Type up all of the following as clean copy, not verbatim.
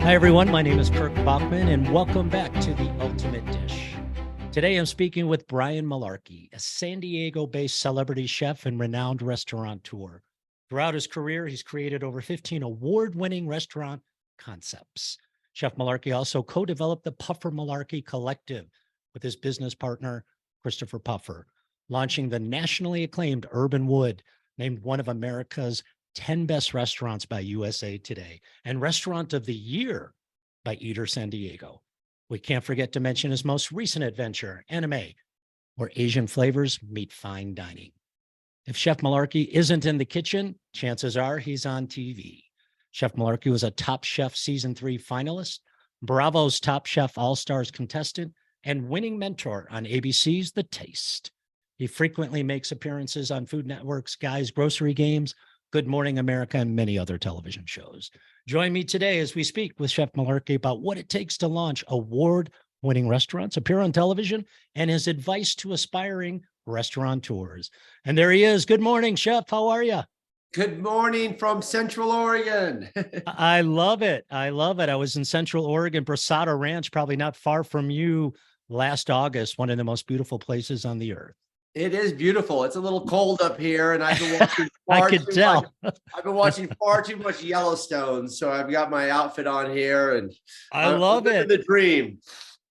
Hi, everyone. My name is Kirk Bachman, and welcome back to The Ultimate Dish. Today, I'm speaking with Brian Malarkey, a San Diego-based celebrity chef and renowned restaurateur. Throughout his career, he's created over 15 award-winning restaurant concepts. Chef Malarkey also co-developed the Puffer Malarkey Collective with his business partner, Christopher Puffer, launching the nationally acclaimed Urban Wood, named one of America's 10 best restaurants by USA Today, and Restaurant of the Year by Eater San Diego. We can't forget to mention his most recent adventure, Anime, where Asian flavors meet fine dining. If Chef Malarkey isn't in the kitchen, chances are he's on TV. Chef Malarkey was a Top Chef Season 3 finalist, Bravo's Top Chef All-Stars contestant, and winning mentor on ABC's The Taste. He frequently makes appearances on Food Network's Guys Grocery Games, Good Morning America, and many other television shows. Join me today as we speak with Chef Malarkey about what it takes to launch award-winning restaurants, appear on television, and his advice to aspiring restaurateurs. And there he is. Good morning, Chef. How are you? Good morning from Central Oregon. I love it. I love it. I was in Central Oregon, Brasada Ranch, probably not far from you, last August, one of the most beautiful places on the earth. It is beautiful. It's a little cold up here, and I've been watching I could tell. I've been watching far too much Yellowstone, so I've got my outfit on here, and I love it. The dream.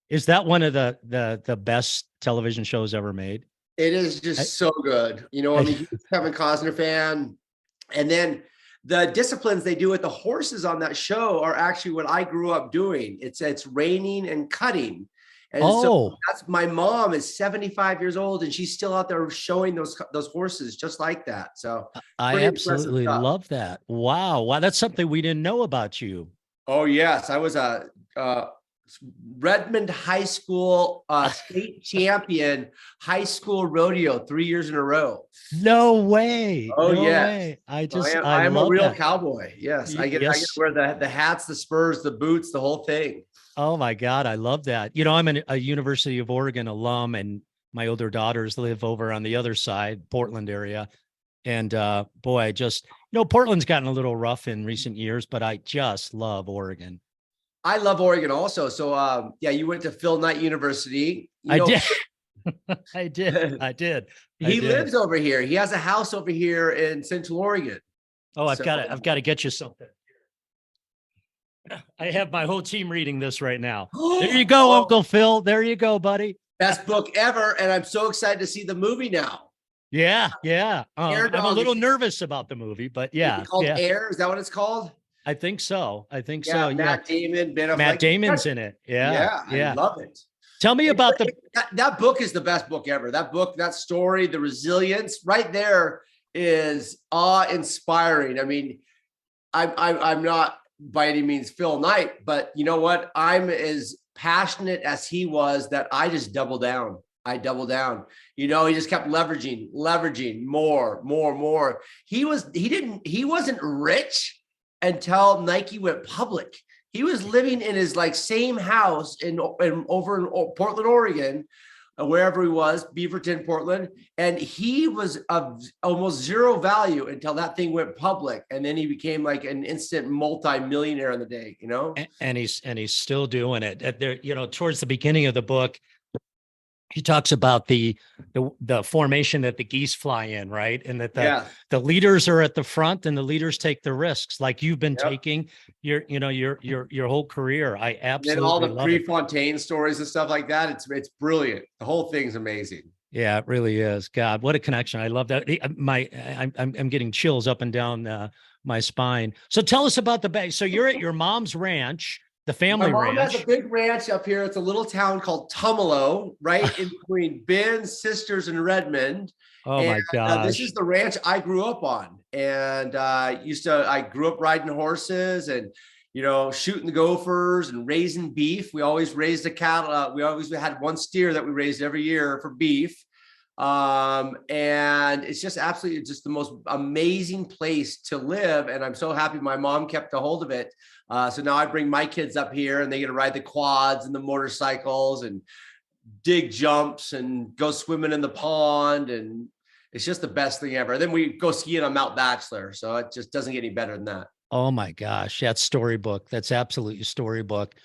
Is that one of the best television shows ever made? It is just so good. You know, I'm a huge Kevin Costner fan, and then the disciplines they do with the horses on that show are actually what I grew up doing. It's reining and cutting. And so that's my mom is 75 years old and she's still out there showing those horses just like that. So I absolutely love that. Wow. Wow. That's something we didn't know about you. Oh, yes. I was a Redmond High School state champion high school rodeo 3 years in a row. No way. Oh, no yeah. way. I am a real cowboy. Yes. I get to wear the hats, the spurs, the boots, the whole thing. Oh my God, I love that. You know, I'm a University of Oregon alum, and my older daughters live over on the other side, Portland area. And boy, I just, Portland's gotten a little rough in recent years, but I just love Oregon. I love Oregon also. So yeah, you went to Phil Knight University. I did. I did. He lives over here. He has a house over here in Central Oregon. Oh, I've got to get you something. I have my whole team reading this right now. There you go, Uncle Phil. There you go, buddy. Best book ever. And I'm so excited to see the movie now. Yeah. Yeah. I'm a little nervous about the movie, but yeah. Is it called Air? Is that what it's called? I think so. So. Matt Damon. Matt Damon's in it. Yeah. I love it. Tell me about that book is the best book ever. That book, that story, the resilience right there is awe-inspiring. I mean, I'm not by any means Phil Knight, but you know what? I'm as passionate as he was that I just double down. I double down. He just kept leveraging more. He wasn't rich until Nike went public. He was living in his same house over in Portland, Oregon, wherever he was, Beaverton, Portland, and he was of almost zero value until that thing went public, and then he became like an instant multi-millionaire in the day. And he's still doing it. There, towards the beginning of the book, he talks about the formation that the geese fly in, right? And that the leaders are at the front and the leaders take the risks, like you've been taking your whole career. I absolutely love it. And all the love Prefontaine stories and stuff like that. It's brilliant. The whole thing's amazing. Yeah, it really is. God, what a connection. I love that. I'm getting chills up and down my spine. So tell us about the base. So you're at your mom's ranch. The family ranch. My mom has a big ranch up here. It's a little town called Tumalo, right in between Bend, Sisters, and Redmond. Oh my gosh. This is the ranch I grew up on. And I grew up riding horses and, shooting the gophers and raising beef. We always raised a cattle. We always had one steer that we raised every year for beef. And it's just absolutely just the most amazing place to live. And I'm so happy my mom kept a hold of it. So now I bring my kids up here and they get to ride the quads and the motorcycles and dig jumps and go swimming in the pond. And it's just the best thing ever. Then we go skiing on Mount Bachelor. So it just doesn't get any better than that. Oh my gosh, that's storybook. That's absolutely storybook.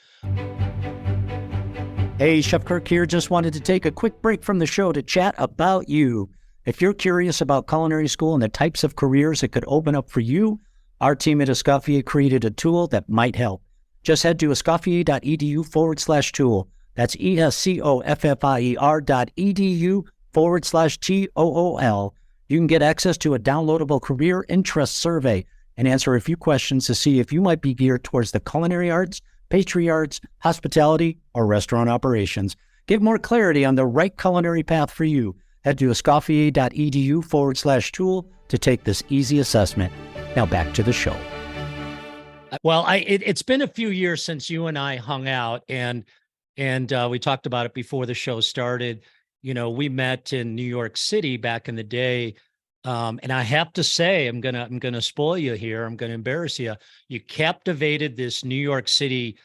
Hey, Chef Kirk here. Just wanted to take a quick break from the show to chat about you. If you're curious about culinary school and the types of careers it could open up for you, our team at Escoffier created a tool that might help. Just head to escoffier.edu/tool. That's escoffier.edu/TOOL. You can get access to a downloadable career interest survey and answer a few questions to see if you might be geared towards the culinary arts, pastry arts, hospitality, or restaurant operations. Get more clarity on the right culinary path for you. Head to escoffier.edu/tool to take this easy assessment. Now back to the show. Well, it's been a few years since you and I hung out, and we talked about it before the show started. You know, we met in New York City back in the day. And I have to say, I'm gonna spoil you here. I'm gonna embarrass you. You captivated this New York City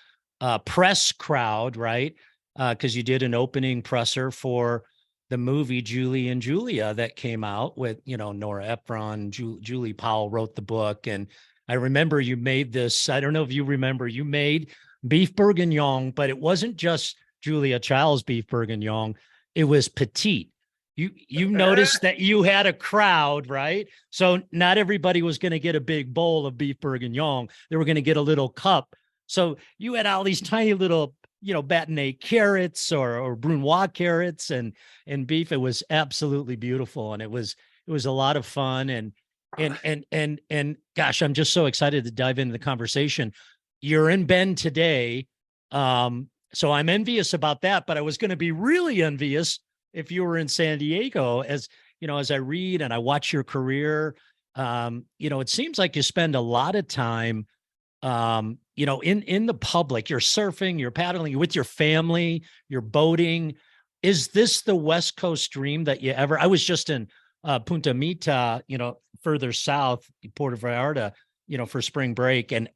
press crowd, right? Because you did an opening presser for the movie Julie and Julia that came out with, you know, Nora Ephron. Julie Powell wrote the book, and I remember you made this. I don't know if you remember. You made beef bourguignon, but it wasn't just Julia Child's beef bourguignon. It was petite. You noticed that you had a crowd, right? So not everybody was going to get a big bowl of beef bourguignon. They were going to get a little cup. So you had all these tiny little, you know, bâtonnet carrots or brunoise carrots and beef. It was absolutely beautiful, and it was a lot of fun. And gosh, I'm just so excited to dive into the conversation. You're in Bend today, so I'm envious about that. But I was going to be really envious if you were in San Diego. As you know, as I read and I watch your career, you know, it seems like you spend a lot of time, you know, in the public. You're surfing, you're paddling, you're with your family, you're boating. Is this the West Coast dream that you ever? I was just in Punta Mita, you know, further south, Puerto Vallarta, you know, for spring break, and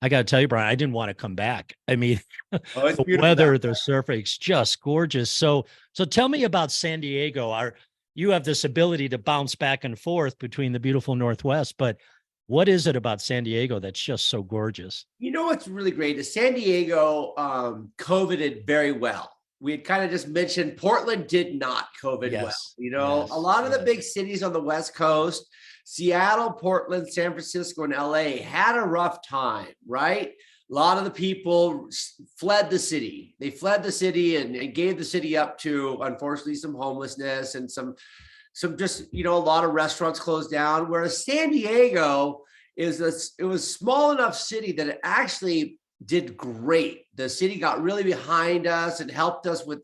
I got to tell you, Brian, I didn't want to come back. I mean, Oh, it's the beautiful. weather, the surfing, it's just gorgeous. So tell me about San Diego. You have this ability to bounce back and forth between the beautiful Northwest, but what is it about San Diego that's just so gorgeous? You know what's really great is San Diego COVIDed very well. We had kind of just mentioned Portland did not COVID well. You know, a lot of the big cities on the West Coast, Seattle, Portland, San Francisco, and LA had a rough time, right? A lot of the people fled the city. They fled the city and gave the city up to, unfortunately, some homelessness and some just, you know, a lot of restaurants closed down. Whereas San Diego it was a small enough city that it actually did great. The city got really behind us and helped us with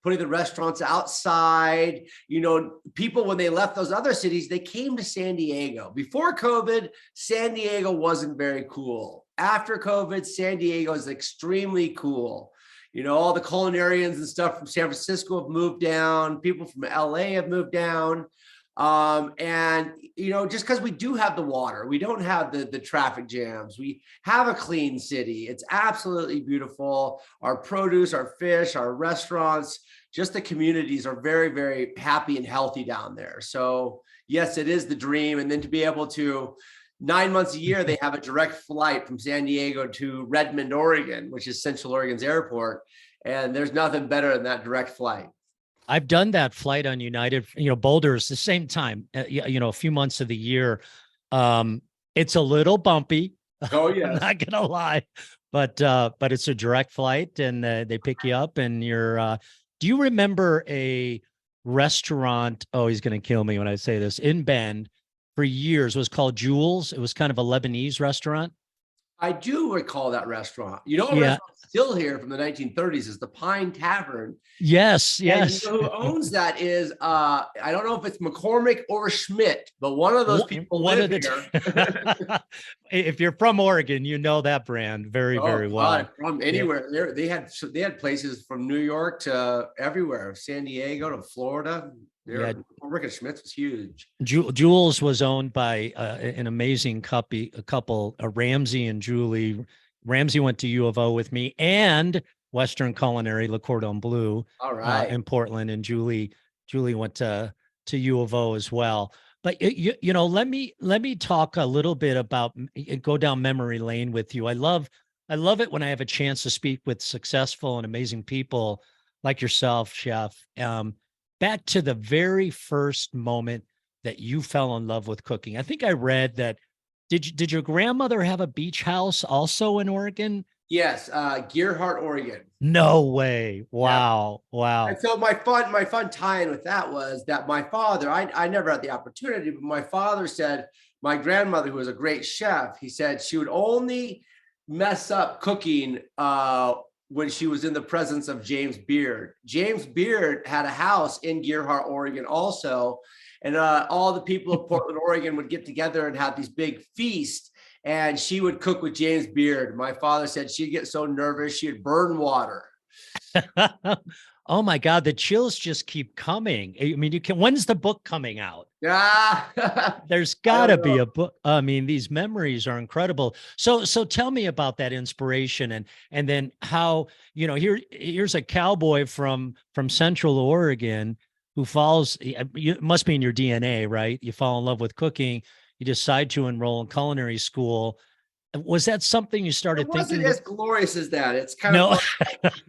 putting the restaurants outside. You know, people, when they left those other cities, they came to San Diego. Before COVID, San Diego wasn't very cool. After COVID, San Diego is extremely cool. You know, all the culinarians and stuff from San Francisco have moved down. People from LA have moved down. And, you know, just because we do have the water, we don't have the traffic jams. We have a clean city. It's absolutely beautiful. Our produce, our fish, our restaurants, just the communities are very, very happy and healthy down there. So yes, it is the dream. And then to be able to 9 months a year, they have a direct flight from San Diego to Redmond, Oregon, which is Central Oregon's airport. And there's nothing better than that direct flight. I've done that flight on United, you know, Boulder's the same time, you know, a few months of the year. It's a little bumpy. Oh, yeah. I'm not gonna lie, but it's a direct flight, and they pick you up, and you're. Do you remember a restaurant? Oh, he's gonna kill me when I say this. In Bend, for years, it was called Jules. It was kind of a Lebanese restaurant. I do recall that restaurant. You know, a Yeah. restaurant still here from the 1930s is the Pine Tavern. Yes, And yes. you know who owns that is, I don't know if it's McCormick or Schmidt, but one of those people live here. If you're from Oregon, you know that brand very, very well. God, from anywhere. They had places from New York to everywhere, San Diego to Florida. McCormick and Schmidt's was huge. Jules was owned by an amazing couple, Ramsey and Julie. Ramsey went to U of O with me and Western Culinary, Le Cordon Bleu, All right. in Portland, and Julie went to U of O as well. But you know, let me talk a little bit about go down memory lane with you. I love it when I have a chance to speak with successful and amazing people like yourself, chef. Back to the very first moment that you fell in love with cooking. I think I read that. Did your grandmother have a beach house also in Oregon? Yes, Gearhart, Oregon. No way. Yeah. Wow. And Wow. so my fun tie-in with that was that my father, I never had the opportunity, but my father said my grandmother, who was a great chef, he said she would only mess up cooking when she was in the presence of James Beard. James Beard had a house in Gearhart, Oregon also. And all the people of Portland, Oregon would get together and have these big feasts. And she would cook with James Beard. My father said she'd get so nervous, she'd burn water. Oh my God, the chills just keep coming. I mean, when's the book coming out? Yeah. There's I got don't to know. be a book. I mean, these memories are incredible. So tell me about that inspiration and then how, you know, here's a cowboy from Central Oregon who falls, it must be in your DNA, right? You fall in love with cooking, you decide to enroll in culinary school. Was that something you It started wasn't thinking as that? glorious as that. It's kind of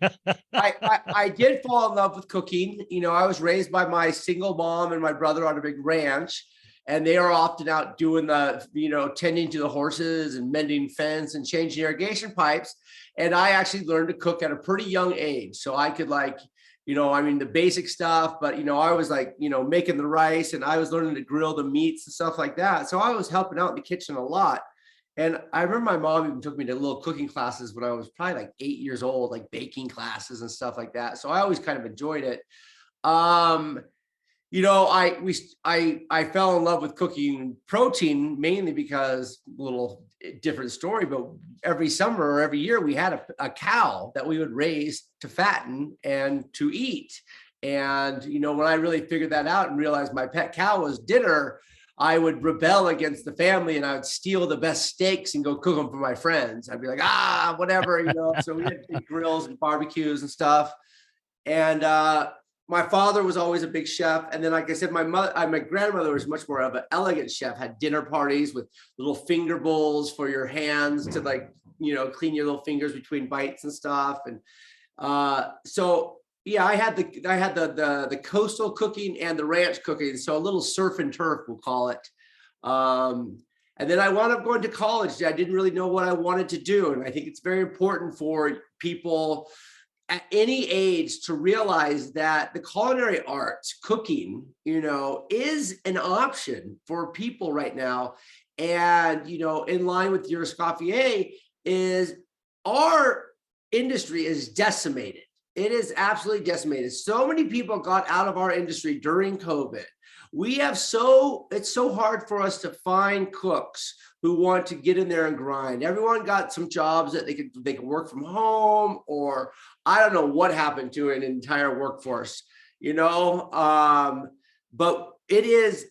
No. fun. I did fall in love with cooking. You know, I was raised by my single mom and my brother on a big ranch, and they are often out doing the, you know, tending to the horses and mending fence and changing irrigation pipes. And I actually learned to cook at a pretty young age. So I could like, you know, I mean, the basic stuff, but, you know, I was like, you know, making the rice and I was learning to grill the meats and stuff like that. So I was helping out in the kitchen a lot. And I remember my mom even took me to little cooking classes when I was probably like 8 years old, like baking classes and stuff like that. So I always kind of enjoyed it. Um, you know, I fell in love with cooking protein mainly because little different story, but every summer or every year we had a cow that we would raise to fatten and to eat. And, you know, when I really figured that out and realized my pet cow was dinner, I would rebel against the family and I would steal the best steaks and go cook them for my friends. I'd be like, whatever, you know. So we had big grills and barbecues and stuff. And my father was always a big chef. And then, like I said, my grandmother was much more of an elegant chef, had dinner parties with little finger bowls for your hands to, like, you know, clean your little fingers between bites and stuff. And so yeah, I had the coastal cooking and the ranch cooking. So a little surf and turf, we'll call it. And then I wound up going to college. I didn't really know what I wanted to do. And I think it's very important for people at any age to realize that the culinary arts, cooking, you know, is an option for people right now. And, you know, in line with your Escoffier, is our industry is decimated. It is absolutely decimated. So many people got out of our industry during COVID. It's so hard for us to find cooks who want to get in there and grind. Everyone got some jobs that they could work from home, or I don't know what happened to an entire workforce, you know. But there's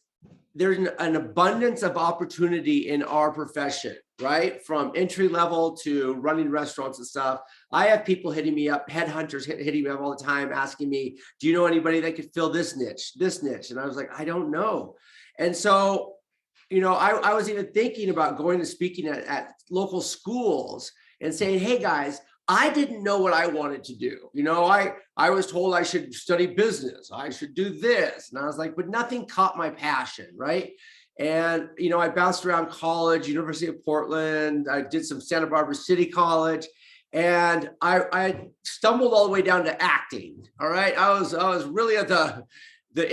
an abundance of opportunity in our profession, right? From entry level to running restaurants and stuff. I have people hitting me up, headhunters hitting me up all the time, asking me, do you know anybody that could fill this niche? And I was like, I don't know. And so, you know, I was even thinking about going to speaking at local schools and saying, hey guys, I didn't know what I wanted to do. You know, I was told I should study business. I should do this. And I was like, but nothing caught my passion, right? And, you know, I bounced around college, University of Portland. I did some Santa Barbara City College. And I stumbled all the way down to acting. All right. I was really at the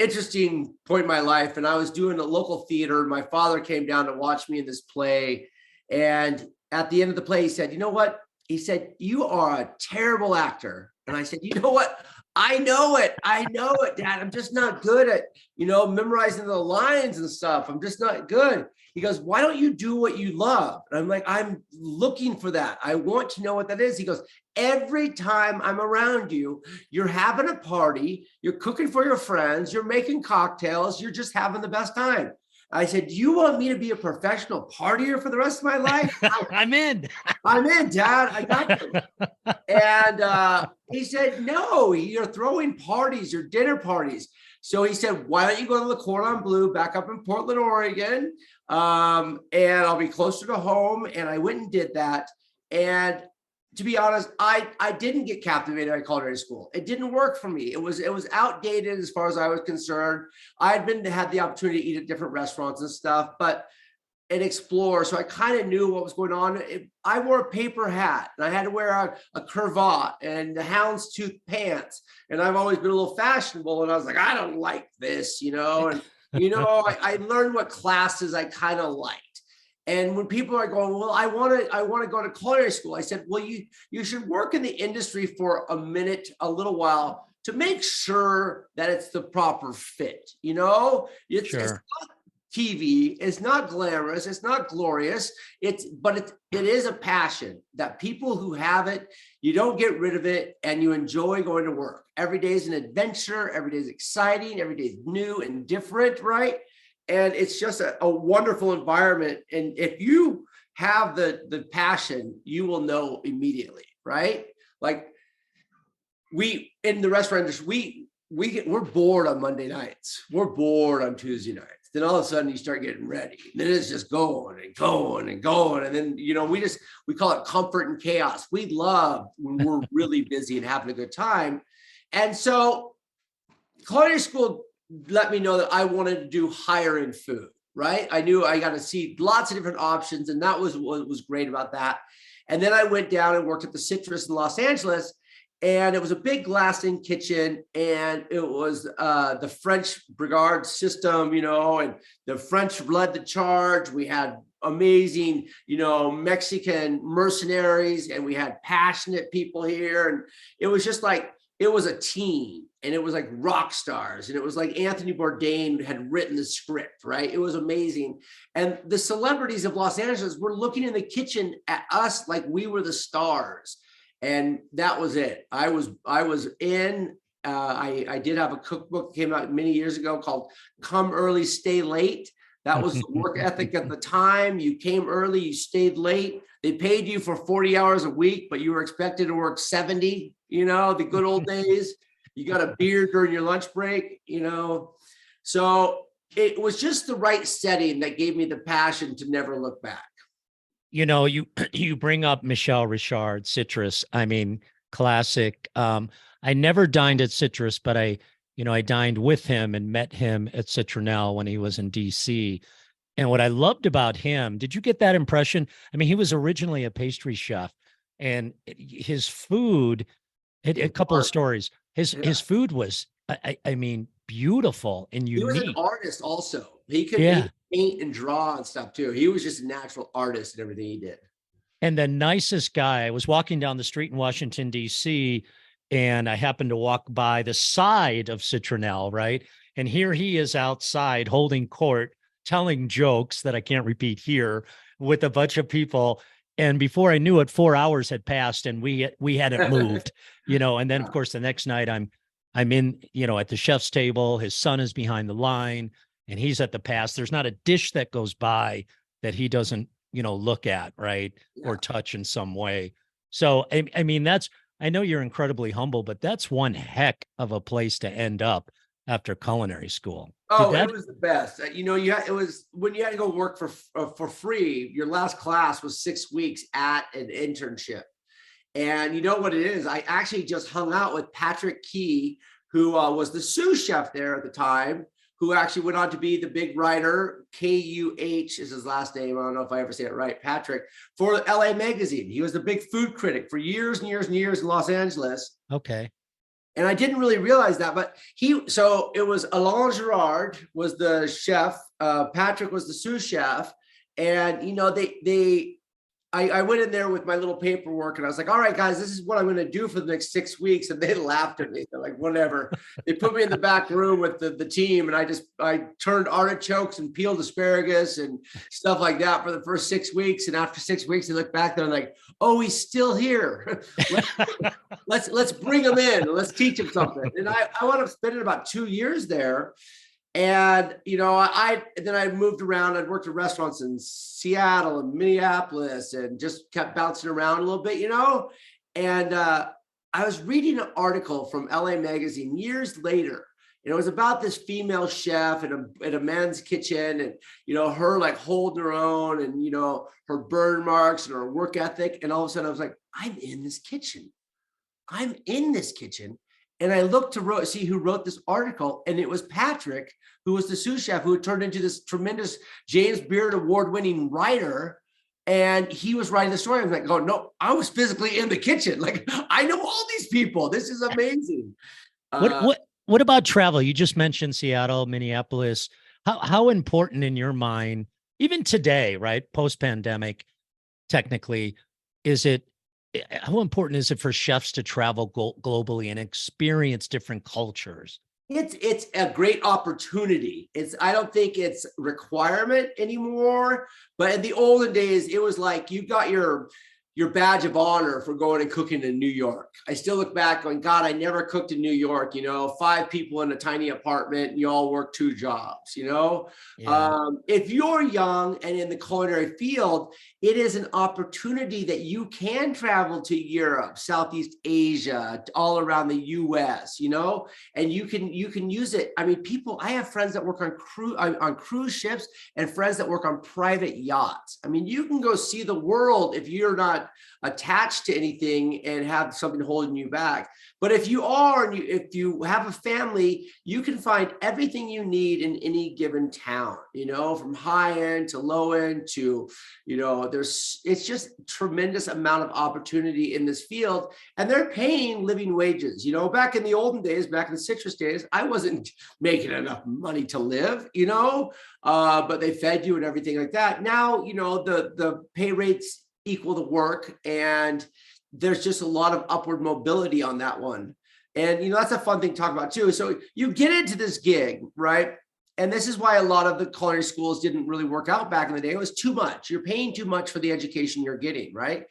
interesting point in my life. And I was doing a local theater. My father came down to watch me in this play. And at the end of the play, he said, you know what? He said, you are a terrible actor. And I said, you know what? I know it, Dad. I'm just not good at, you know, memorizing the lines and stuff. I'm just not good. He goes, why don't you do what you love? And I'm like, I'm looking for that. I want to know what that is. He goes, every time I'm around you, you're having a party, you're cooking for your friends, you're making cocktails, you're just having the best time. I said, do you want me to be a professional partier for the rest of my life? I'm in. I'm in, Dad. I got you. And he said, no, you're throwing parties, your dinner parties. So he said, why don't you go to the Cordon Bleu back up in Portland, Oregon? And I'll be closer to home. And I went and did that. And to be honest, I didn't get captivated by culinary school. It didn't work for me. It was outdated as far as I was concerned. I had the opportunity to eat at different restaurants and stuff, and explore. So I kind of knew what was going on. I wore a paper hat and I had to wear a cravat and the houndstooth pants. And I've always been a little fashionable. And I was like, I don't like this, And, I learned what classes I kind of liked. And when people are going, well, I want to go to culinary school, I said, well, you should work in the industry for a little while to make sure that it's the proper fit. It's not TV, it's not glamorous, it's not glorious. But it is a passion that people who have it, you don't get rid of it, and you enjoy going to work. Every day is an adventure. Every day is exciting. Every day is new and different, right? And it's just a wonderful environment. And if you have the passion, you will know immediately, right? Like we in the restaurant industry, we're bored on Monday nights. We're bored on Tuesday nights. Then all of a sudden you start getting ready. Then it's just going and going and going. And then, we call it comfort and chaos. We love when we're really busy and having a good time. And so culinary school let me know that I wanted to do higher end food, right? I knew I got to see lots of different options. And that was what was great about that. And then I went down and worked at the Citrus in Los Angeles. And it was a big glass-in kitchen, and it was the French brigade system, and the French led the charge. We had amazing, Mexican mercenaries, and we had passionate people here. And it was just like, it was a team, and it was like rock stars. And it was like Anthony Bourdain had written the script, right? It was amazing. And the celebrities of Los Angeles were looking in the kitchen at us like we were the stars. And that was it. I was in, I did have a cookbook that came out many years ago called Come Early, Stay Late. That was the work ethic at the time. You came early, you stayed late. They paid you for 40 hours a week, but you were expected to work 70, the good old days. You got a beer during your lunch break, So it was just the right setting that gave me the passion to never look back. You bring up Michel Richard, Citrus. I mean, classic. I never dined at Citrus, but I dined with him and met him at Citronelle when he was in DC. And what I loved about him, did you get that impression? I mean, he was originally a pastry chef, and his food, a couple of stories. His food was, I mean, beautiful and unique. He was an artist also. He could paint and draw and stuff too. He was just a natural artist in everything he did. And the nicest guy. I was walking down the street in Washington, D.C., and I happened to walk by the side of Citronelle, right? And here he is outside holding court, telling jokes that I can't repeat here with a bunch of people. And before I knew it, 4 hours had passed and we hadn't moved, and then of course the next night I'm in, at the chef's table. His son is behind the line and he's at the pass. There's not a dish that goes by that he doesn't, look at, right? Yeah. Or touch in some way. So, I mean, I know you're incredibly humble, but that's one heck of a place to end up after culinary school. It was the best. It was when you had to go work for free. Your last class was 6 weeks at an internship. And you know what it is? I actually just hung out with Patrick Key, who was the sous chef there at the time, who actually went on to be the big writer. Kuh is his last name. I don't know if I ever say it right. Patrick, for LA Magazine. He was the big food critic for years and years and years in Los Angeles. Okay. And I didn't really realize that, but so it was Alain Girard was the chef. Patrick was the sous chef. And, I went in there with my little paperwork and I was like, all right, guys, this is what I'm going to do for the next 6 weeks. And they laughed at me. They're like, whatever. They put me in the back room with the team. And I turned artichokes and peeled asparagus and stuff like that for the first 6 weeks. And after 6 weeks, they look back, they're like, oh, he's still here. let's bring him in. Let's teach him something. And I wound up spending about 2 years there. And, then I moved around. I'd worked at restaurants in Seattle and Minneapolis and just kept bouncing around a little bit, And I was reading an article from LA Magazine years later. And it was about this female chef in a men's kitchen, and her like holding her own, and her burn marks and her work ethic. And all of a sudden I was like, I'm in this kitchen. I'm in this kitchen. And I looked to see who wrote this article, and it was Patrick, who was the sous chef who had turned into this tremendous James Beard award-winning writer. And he was writing the story. I was like, oh no, I was physically in the kitchen. Like, I know all these people. This is amazing. What about travel? You just mentioned Seattle, Minneapolis. How important in your mind, even today, right, post-pandemic, technically, how important is it for chefs to travel globally and experience different cultures? It's a great opportunity. I don't think it's a requirement anymore, but in the olden days, it was like you got your badge of honor for going and cooking in New York. I still look back going, God, I never cooked in New York, 5 people in a tiny apartment, and you all work 2 jobs, Yeah. If you're young and in the culinary field, it is an opportunity that you can travel to Europe, Southeast Asia, all around the US, and you can use it. I mean, I have friends that work on cruise ships and friends that work on private yachts. I mean, you can go see the world if you're not attached to anything and have something holding you back. But if you are, and if you have a family, you can find everything you need in any given town, from high end to low end to, it's just tremendous amount of opportunity in this field, and they're paying living wages. Back in the olden days, back in the citrus days, I wasn't making enough money to live, but they fed you and everything like that. Now, the pay rates equal the work, and there's just a lot of upward mobility on that one. And that's a fun thing to talk about too. So you get into this gig, right? And this is why a lot of the culinary schools didn't really work out back in the day. It was too much. You're paying too much for the education you're getting, right?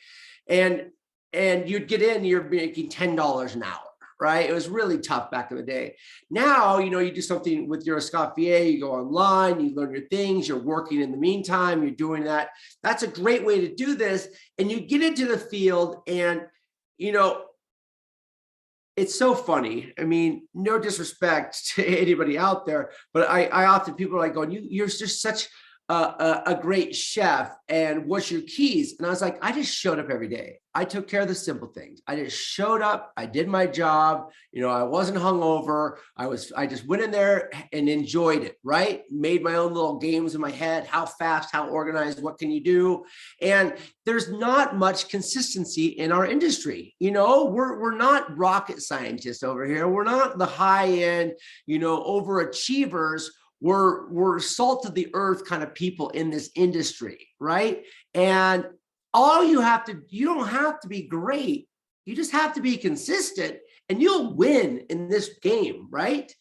And you'd get in, you're making $10 an hour, right? It was really tough back in the day. Now, you do something with your Escoffier, you go online, you learn your things, you're working in the meantime, you're doing that. That's a great way to do this. And you get into the field, and, it's so funny. I mean, no disrespect to anybody out there, but I often, people are like going, you're just such a great chef, and what's your keys? And I was like, I just showed up every day. I took care of the simple things. I just showed up. I did my job. I wasn't hungover. I just went in there and enjoyed it, right? Made my own little games in my head. How fast, how organized, what can you do? And there's not much consistency in our industry. We're not rocket scientists over here. We're not the high end, overachievers. We're salt of the earth kind of people in this industry, right? And you don't have to be great. You just have to be consistent, and you'll win in this game, right?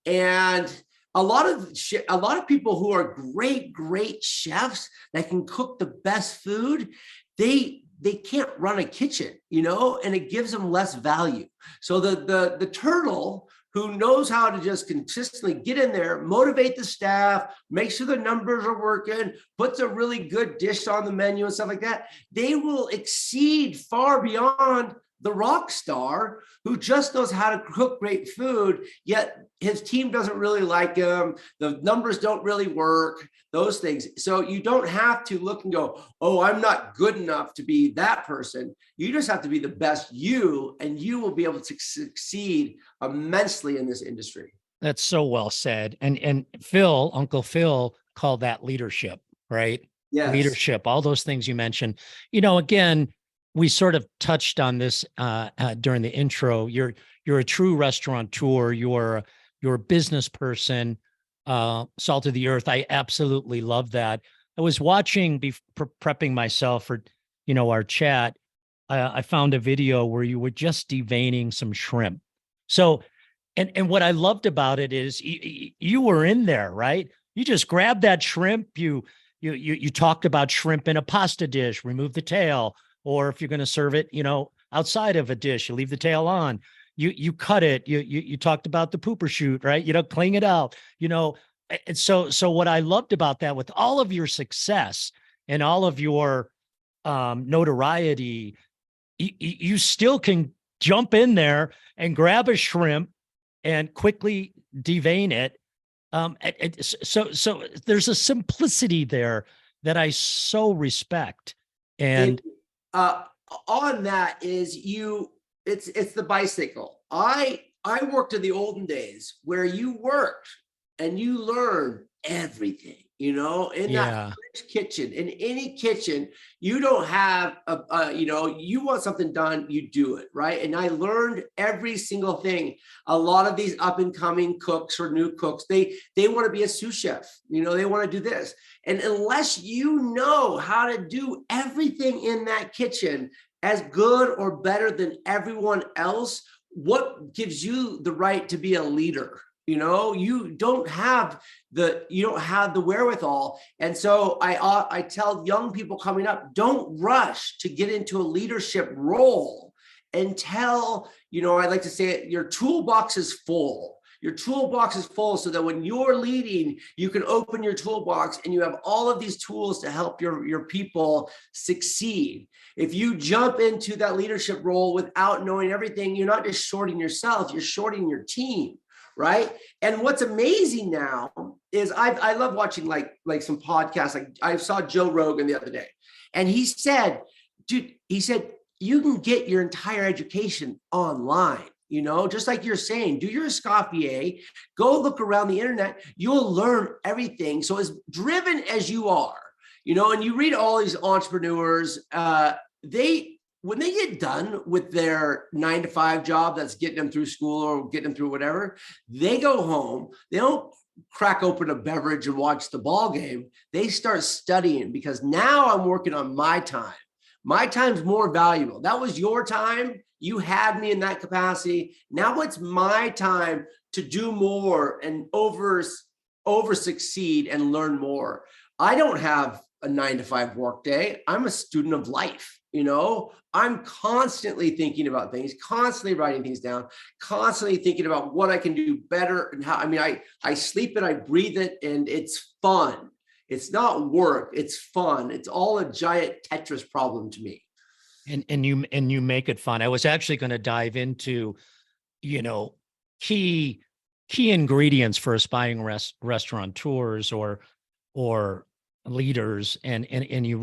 And a lot of people who are great chefs that can cook the best food, they can't run a kitchen, and it gives them less value. So the turtle who knows how to just consistently get in there, motivate the staff, make sure the numbers are working, puts a really good dish on the menu and stuff like that, they will exceed far beyond the rock star who just knows how to cook great food, yet his team doesn't really like him. The numbers don't really work, those things. So you don't have to look and go, oh, I'm not good enough to be that person. You just have to be the best you, and you will be able to succeed immensely in this industry. That's so well said. And Uncle Phil called that leadership, right? Yes. Leadership, all those things you mentioned. Again, we sort of touched on this during the intro. You're a true restaurateur. You're a business person, salt of the earth. I absolutely love that. I was watching, prepping myself for, our chat. I found a video where you were just deveining some shrimp. So, and what I loved about it is you were in there, right? You just grabbed that shrimp. You talked about shrimp in a pasta dish, remove the tail. Or if you're going to serve it, outside of a dish, you leave the tail on. You cut it. You talked about the pooper shoot, right? Clean it out. And so what I loved about that, with all of your success and all of your notoriety, you still can jump in there and grab a shrimp and quickly devein it. So there's a simplicity there that I so respect. And on that is it's the bicycle. I worked in the olden days where you worked and you learned everything, in that kitchen, in any kitchen. You don't have you want something done, you do it, right? And I learned every single thing. A lot of these up and coming cooks or new cooks, they want to be a sous chef, they want to do this. And unless you know how to do everything in that kitchen as good or better than everyone else, what gives you the right to be a leader? You don't have the wherewithal. And so I tell young people coming up, don't rush to get into a leadership role until, I like to say it, your toolbox is full. Your toolbox is full so that when you're leading, you can open your toolbox and you have all of these tools to help your people succeed. If you jump into that leadership role without knowing everything, you're not just shorting yourself, you're shorting your team, right? And what's amazing now is I love watching like some podcasts. Like I saw Joe Rogan the other day, and he said, you can get your entire education online. Just like you're saying, do your Escoffier, go look around the internet, you'll learn everything. So as driven as you are, and you read all these entrepreneurs, when they get done with their 9-to-5 job that's getting them through school or getting them through whatever, they go home, they don't crack open a beverage and watch the ball game. They start studying, because now I'm working on my time. My time's more valuable. That was your time. You had me in that capacity. Now it's my time to do more and over succeed and learn more. I don't have a 9-to-5 work day. I'm a student of life. I'm constantly thinking about things, constantly writing things down, constantly thinking about what I can do better and how. I sleep it, I breathe it, and it's fun. It's not work. It's fun. It's all a giant Tetris problem to me. And you make it fun. I was actually going to dive into, key ingredients for aspiring restaurateurs or leaders, and you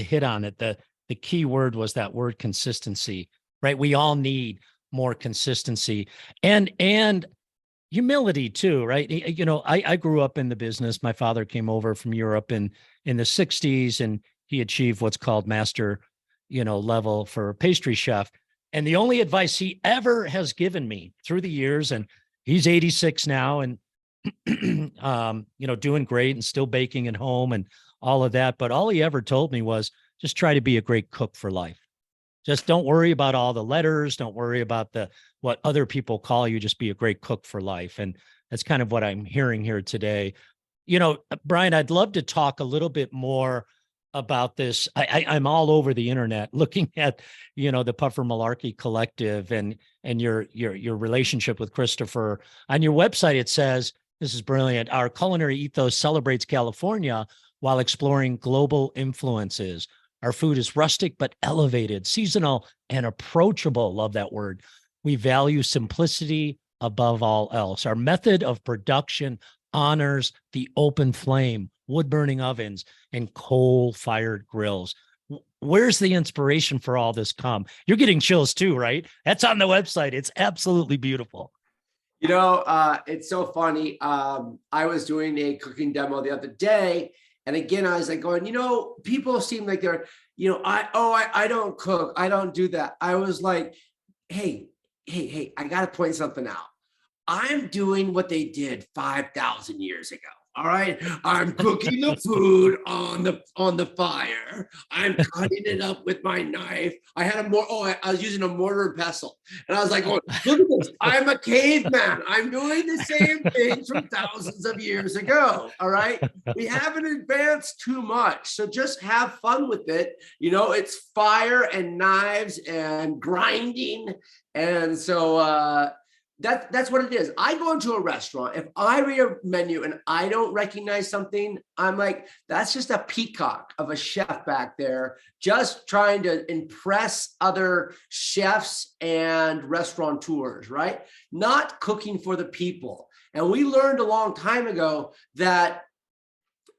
hit on it. The key word was that word consistency, right? We all need more consistency and humility too, right? I grew up in the business. My father came over from Europe in the 60s, and he achieved what's called master, level for pastry chef. And the only advice he ever has given me through the years, and he's 86 now and, doing great and still baking at home and all of that. But all he ever told me was just try to be a great cook for life. Just don't worry about all the letters. Don't worry about what other people call you. Just be a great cook for life. And that's kind of what I'm hearing here today. Brian, I'd love to talk a little bit more about this. I'm all over the internet looking at, the Puffer Malarkey Collective and your relationship with Christopher. On your website, it says, this is brilliant, our culinary ethos celebrates California while exploring global influences. Our food is rustic but elevated, seasonal, and approachable. Love that word. We value simplicity above all else. Our method of production honors the open flame, wood-burning ovens, and coal-fired grills. Where's the inspiration for all this come? You're getting chills too, right? That's on the website. It's absolutely beautiful. It's so funny. I was doing a cooking demo the other day, and again, I was like going, people seem like they're, I don't cook. I don't do that. I was like, hey, I got to point something out. I'm doing what they did 5,000 years ago. All right. I'm cooking the food on the fire. I'm cutting it up with my knife. I was using a mortar and pestle. And I was like, oh, look at this. I'm a caveman. I'm doing the same things from thousands of years ago. All right. We haven't advanced too much. So just have fun with it. It's fire and knives and grinding. And so That's what it is. I go into a restaurant. If I read a menu and I don't recognize something, I'm like, that's just a peacock of a chef back there, just trying to impress other chefs and restaurateurs, right? Not cooking for the people. And we learned a long time ago that,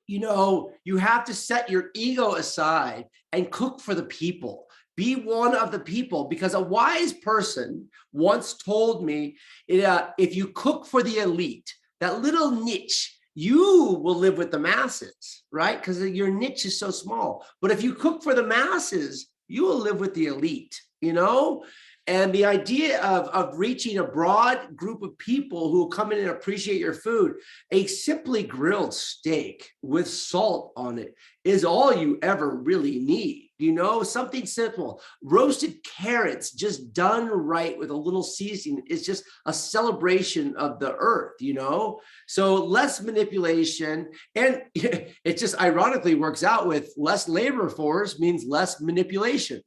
you know, you have to set your ego aside and cook for the people. Be one of the people, because a wise person once told me, if you cook for the elite, that little niche, you will live with the masses, right? Because your niche is so small. But if you cook for the masses, you will live with the elite, you know? And the idea of reaching a broad group of people who come in and appreciate your food, a simply grilled steak with salt on it is all you ever really need. You know, something simple. Roasted carrots just done right with a little seasoning is just a celebration of the earth, you know? So less manipulation. And it just ironically works out with less labor force means less manipulation,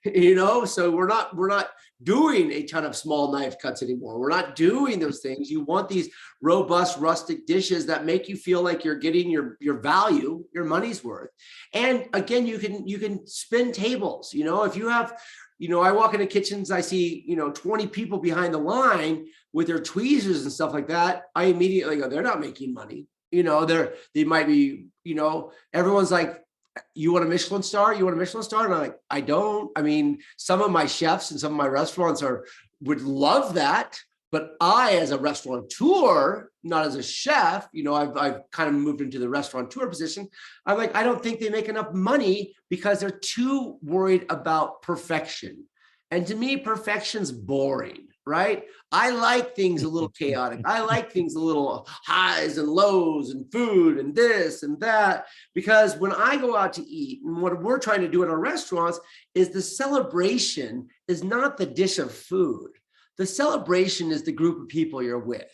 you know? So we're not doing a ton of small knife cuts anymore. We're not doing those things. You want these robust rustic dishes that make you feel like you're getting your value, your money's worth. And again, you can spin tables. You know, if you have, you know, I walk into kitchens, I see, you know, 20 people behind the line with their tweezers and stuff like that. I immediately go, they're not making money. You know, they might be, you know, everyone's like, you want a Michelin star? You want a Michelin star? And I'm like, I don't. I mean, some of my chefs and some of my restaurants would love that. But I, as a restaurateur, not as a chef, you know, I've kind of moved into the restaurateur position. I'm like, I don't think they make enough money because they're too worried about perfection. And to me, perfection's boring, right? I like things a little chaotic. I like things a little highs and lows and food and this and that, because when I go out to eat, and what we're trying to do in our restaurants is the celebration is not the dish of food. The celebration is the group of people you're with,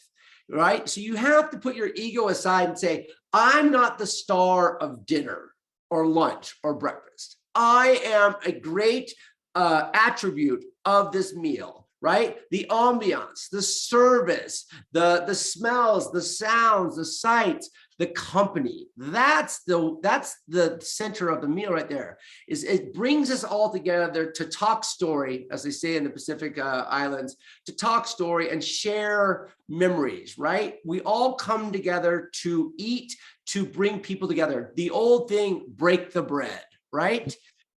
right? So you have to put your ego aside and say, I'm not the star of dinner or lunch or breakfast. I am a great attribute of this meal, right? The ambiance, the service, the smells, the sounds, the sights, the company. That's the center of the meal right there. Is it brings us all together to talk story, as they say in the Pacific Islands, to talk story and share memories, right? We all come together to eat, to bring people together. The old thing, break the bread, right?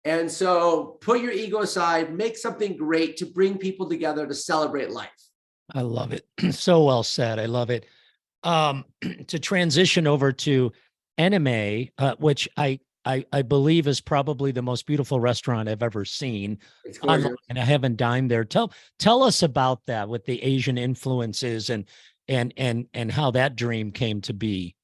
And so put your ego aside, make something great to bring people together to celebrate life. I love it. So well said. I love it. To transition over to Anime, which I believe is probably the most beautiful restaurant I've ever seen online, and I haven't dined there. Tell us about that with the Asian influences and how that dream came to be.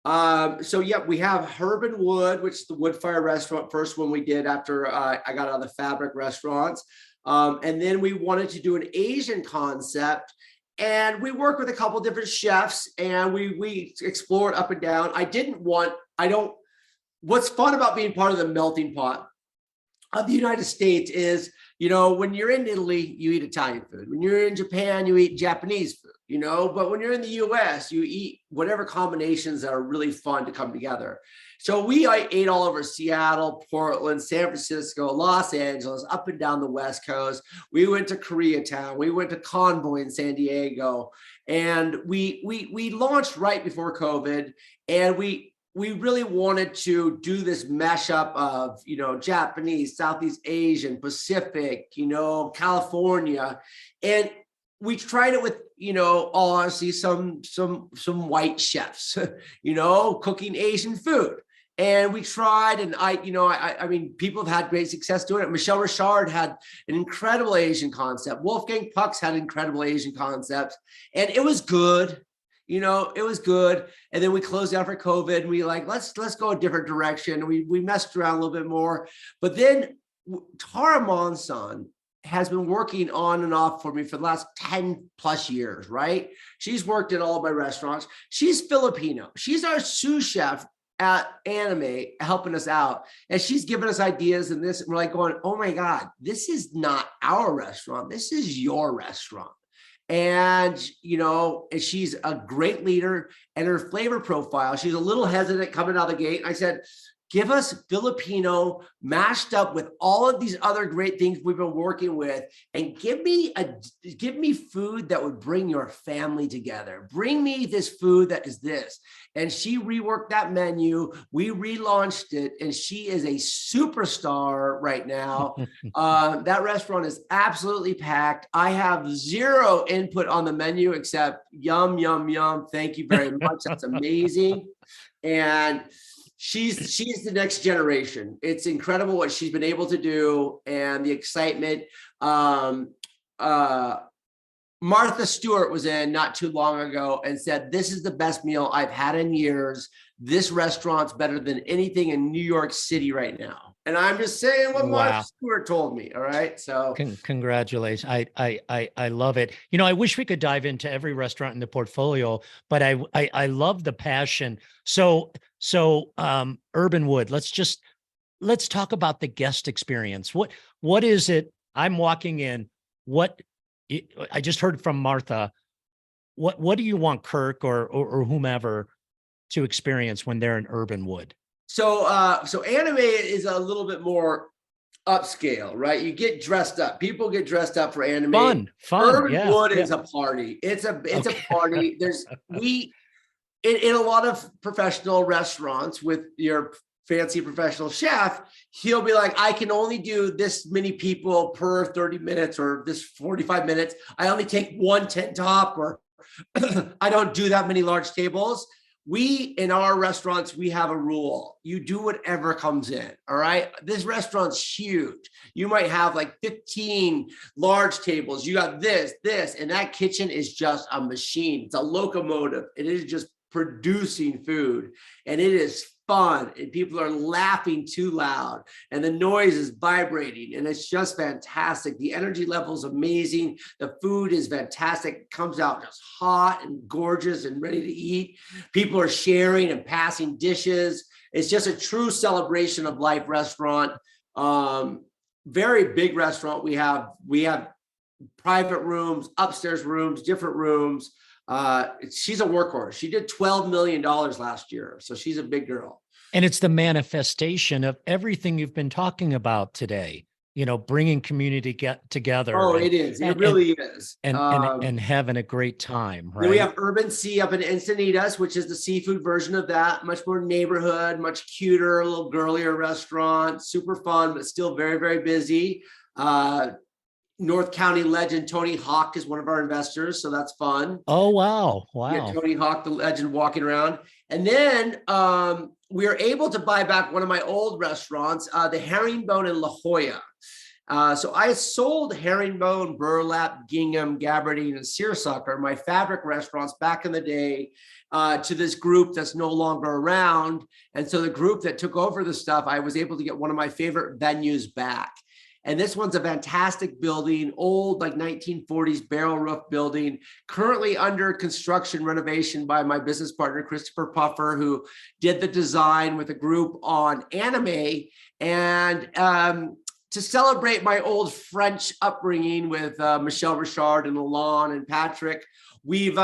So yeah, we have Herb and Wood, which is the wood fire restaurant, first one we did after I got out of the fabric restaurants. And then we wanted to do an Asian concept. And we worked with a couple different chefs and we explored up and down. What's fun about being part of the melting pot of the United States is, you know, when you're in Italy, you eat Italian food. When you're in Japan, you eat Japanese food, you know, but when you're in the US, you eat whatever combinations that are really fun to come together. So I ate all over Seattle, Portland, San Francisco, Los Angeles, up and down the West Coast. We went to Koreatown. We went to Convoy in San Diego. And we launched right before COVID. And we really wanted to do this mashup of, you know, Japanese, Southeast Asian, Pacific, you know, California. And we tried it with, you know, all honesty, some white chefs, you know, cooking Asian food. And we tried, and I mean, people have had great success doing it. Michelle Richard had an incredible Asian concept. Wolfgang Puck's had incredible Asian concepts, and it was good. You know, it was good. And then we closed down for COVID, and we like, let's go a different direction. We messed around a little bit more, but then Tara Monson has been working on and off for me for the last 10 plus years, right? She's worked at all of my restaurants. She's Filipino. She's our sous chef at Anime, helping us out. And she's giving us ideas and this, and we're like going, oh my God, this is not our restaurant. This is your restaurant. And, and she's a great leader, and her flavor profile, she's a little hesitant coming out of the gate. I said, give us Filipino mashed up with all of these other great things we've been working with, and give me food that would bring your family together. Bring me this food that is this. And she reworked that menu. We relaunched it, and she is a superstar right now. That restaurant is absolutely packed. I have zero input on the menu except yum, yum, yum. Thank you very much. That's amazing. And she's the next generation. It's incredible what she's been able to do, and the excitement. Martha Stewart was in not too long ago and said, this is the best meal I've had in years. This restaurant's better than anything in New York City right now. And I'm just saying what Martha Stewart told me. All right. So congratulations. I love it. I wish we could dive into every restaurant in the portfolio, but I love the passion. So Urbanwood, let's talk about the guest experience. What is it? I'm walking in. I just heard from Martha. What do you want Kirk or whomever to experience when they're in Urbanwood? So Anime is a little bit more upscale, right? You get dressed up. People get dressed up for anime. Fun. Urbanwood is a party. It's a party. In a lot of professional restaurants with your fancy professional chef, he'll be like, I can only do this many people per 30 minutes or this 45 minutes. I only take 110 top, or I don't do that many large tables. In our restaurants, we have a rule. You do whatever comes in. All right. This restaurant's huge. You might have like 15 large tables. You got this, and that kitchen is just a machine. It's a locomotive. It is just producing food, and it is fun, and people are laughing too loud, and the noise is vibrating, and it's just fantastic. The energy level is amazing. The food is fantastic. It comes out just hot and gorgeous and ready to eat. People are sharing and passing dishes. It's just a true celebration of life restaurant. Very big restaurant. We have private rooms, upstairs rooms, different rooms. She's a workhorse. She did $12 million last year. So she's a big girl. And it's the manifestation of everything you've been talking about today, bringing community together. Oh, it is. It really is. And having a great time, right? We have Urban Sea up in Encinitas, which is the seafood version of that. Much more neighborhood, much cuter, a little girlier restaurant, super fun, but still very, very busy. North County legend Tony Hawk is one of our investors, so that's fun. Oh, wow. Yeah, Tony Hawk, the legend, walking around. And then we were able to buy back one of my old restaurants, the Herringbone in La Jolla. So I sold Herringbone, Burlap, Gingham, Gabardine, and Seersucker, my fabric restaurants back in the day, to this group that's no longer around. And so the group that took over the stuff, I was able to get one of my favorite venues back. And this one's a fantastic building, old, like 1940s barrel roof building, currently under construction renovation by my business partner, Christopher Puffer, who did the design with a group on anime. And to celebrate my old French upbringing with Michel Richard and Lalonde and Patrick, we've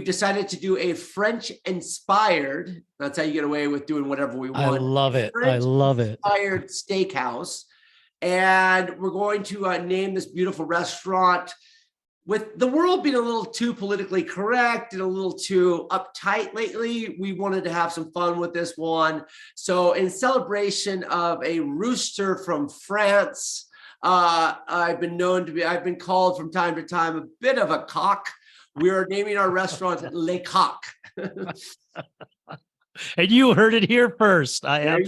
decided to do a French-inspired, that's how you get away with doing whatever we want. I love it. I love it. Inspired steakhouse. And we're going to name this beautiful restaurant. With the world being a little too politically correct and a little too uptight lately, we wanted to have some fun with this one. So in celebration of a rooster from France, I've been called from time to time a bit of a cock. We are naming our restaurant Le Coq. And you heard it here first. I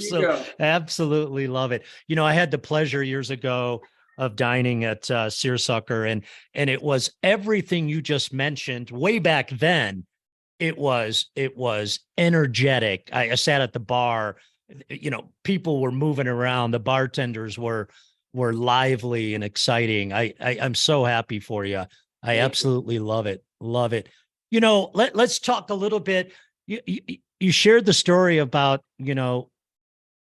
absolutely love it. I had the pleasure years ago of dining at Seersucker, and it was everything you just mentioned. Way back then, it was energetic. I sat at the bar. People were moving around. The bartenders were lively and exciting. I'm so happy for you. I absolutely love it. Love it. Let's talk a little bit. You shared the story about,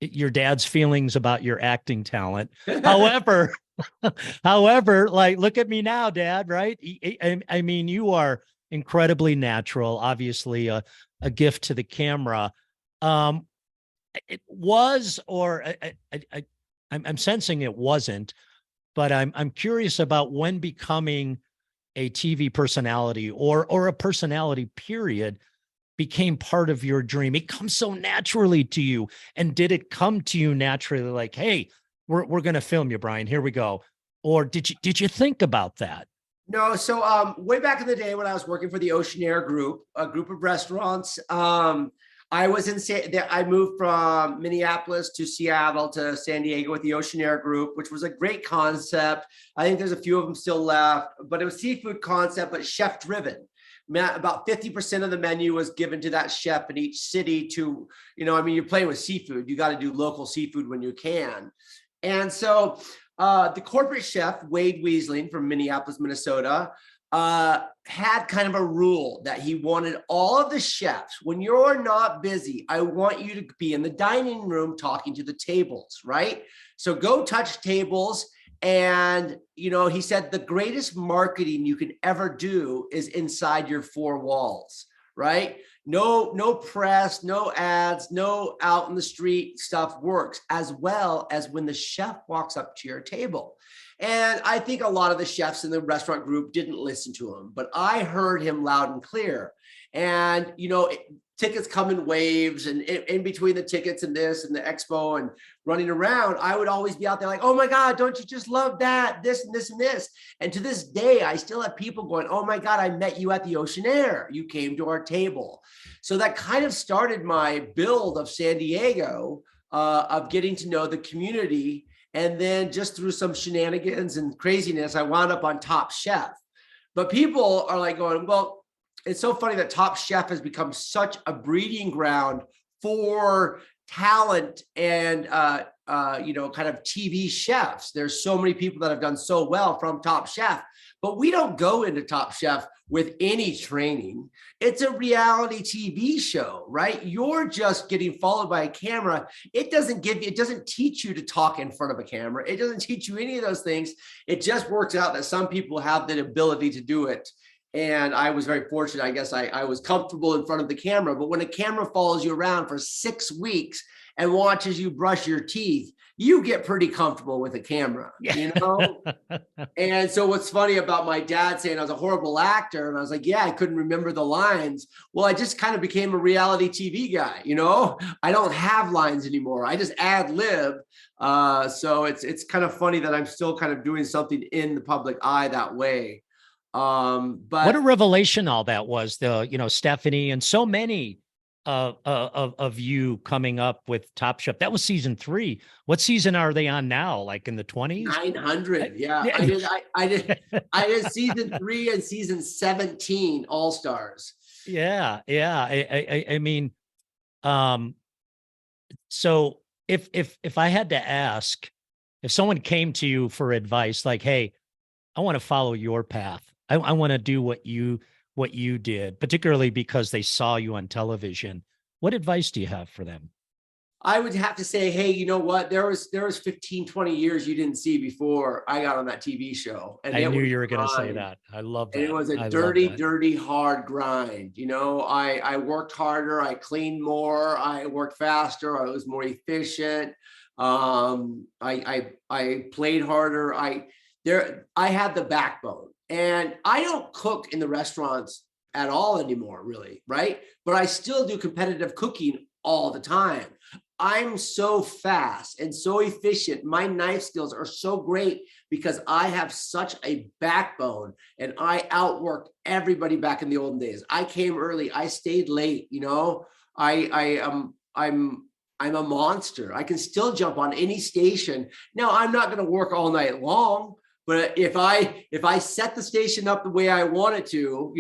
your dad's feelings about your acting talent. However, like, look at me now, Dad, right? I mean, you are incredibly natural, obviously a gift to the camera. It was, or I'm sensing it wasn't, but I'm curious about when becoming a TV personality or a personality period became part of your dream. It comes so naturally to you. And did it come to you naturally, like, hey, we're going to film you, Brian, here we go? Or did you think about that? No, so way back in the day when I was working for the Oceanair Group, a group of restaurants, I was I moved from Minneapolis to Seattle to San Diego with the Oceanair Group, which was a great concept. I think there's a few of them still left, but it was seafood concept, but chef driven. About 50% of the menu was given to that chef in each city to, I mean, you're playing with seafood. You got to do local seafood when you can. And so the corporate chef, Wade Weisling from Minneapolis, Minnesota, had kind of a rule that he wanted all of the chefs, when you're not busy, I want you to be in the dining room talking to the tables, right? So go touch tables. And, he said the greatest marketing you can ever do is inside your four walls, right? No press, no ads, no out in the street stuff works as well as when the chef walks up to your table. And I think a lot of the chefs in the restaurant group didn't listen to him, but I heard him loud and clear. And, tickets come in waves, and in between the tickets and this and the expo and running around, I would always be out there like, oh my God, don't you just love that? This and this and this. And to this day, I still have people going, oh my God, I met you at the Oceanair. You came to our table. So that kind of started my build of San Diego, of getting to know the community. And then just through some shenanigans and craziness, I wound up on Top Chef. But people are like going, well, it's so funny that Top Chef has become such a breeding ground for talent and, kind of TV chefs. There's so many people that have done so well from Top Chef, but we don't go into Top Chef with any training. It's a reality TV show, right? You're just getting followed by a camera. It doesn't teach you to talk in front of a camera. It doesn't teach you any of those things. It just works out that some people have the ability to do it. And I was very fortunate. I guess I was comfortable in front of the camera, but when a camera follows you around for 6 weeks and watches you brush your teeth, you get pretty comfortable with a camera, And so what's funny about my dad saying I was a horrible actor, and I was like, yeah, I couldn't remember the lines. Well, I just kind of became a reality TV guy, I don't have lines anymore. I just ad lib. So it's kind of funny that I'm still kind of doing something in the public eye that way. But what a revelation all that was, Stephanie and so many of you coming up with Top Chef. That was season 3. What season are they on now? Like in the 20s? 900. Yeah. I did season 3 and season 17 All Stars. Yeah. I mean, so if I had to ask, if someone came to you for advice, like, hey, I want to follow your path, I want to do what you did, particularly because they saw you on television, what advice do you have for them? I would have to say, hey, you know what? There was 15, 20 years you didn't see before I got on that TV show. And I knew you were going to say that. I love that. And it was a dirty, hard grind. I worked harder. I cleaned more. I worked faster. I was more efficient. I played harder. I had the backbone. And I don't cook in the restaurants at all anymore, really, right? But I still do competitive cooking all the time. I'm so fast and so efficient. My knife skills are so great because I have such a backbone, and I outworked everybody back in the olden days. I came early. I stayed late. I'm a monster. I can still jump on any station. Now, I'm not going to work all night long. But if I set the station up the way I want it to,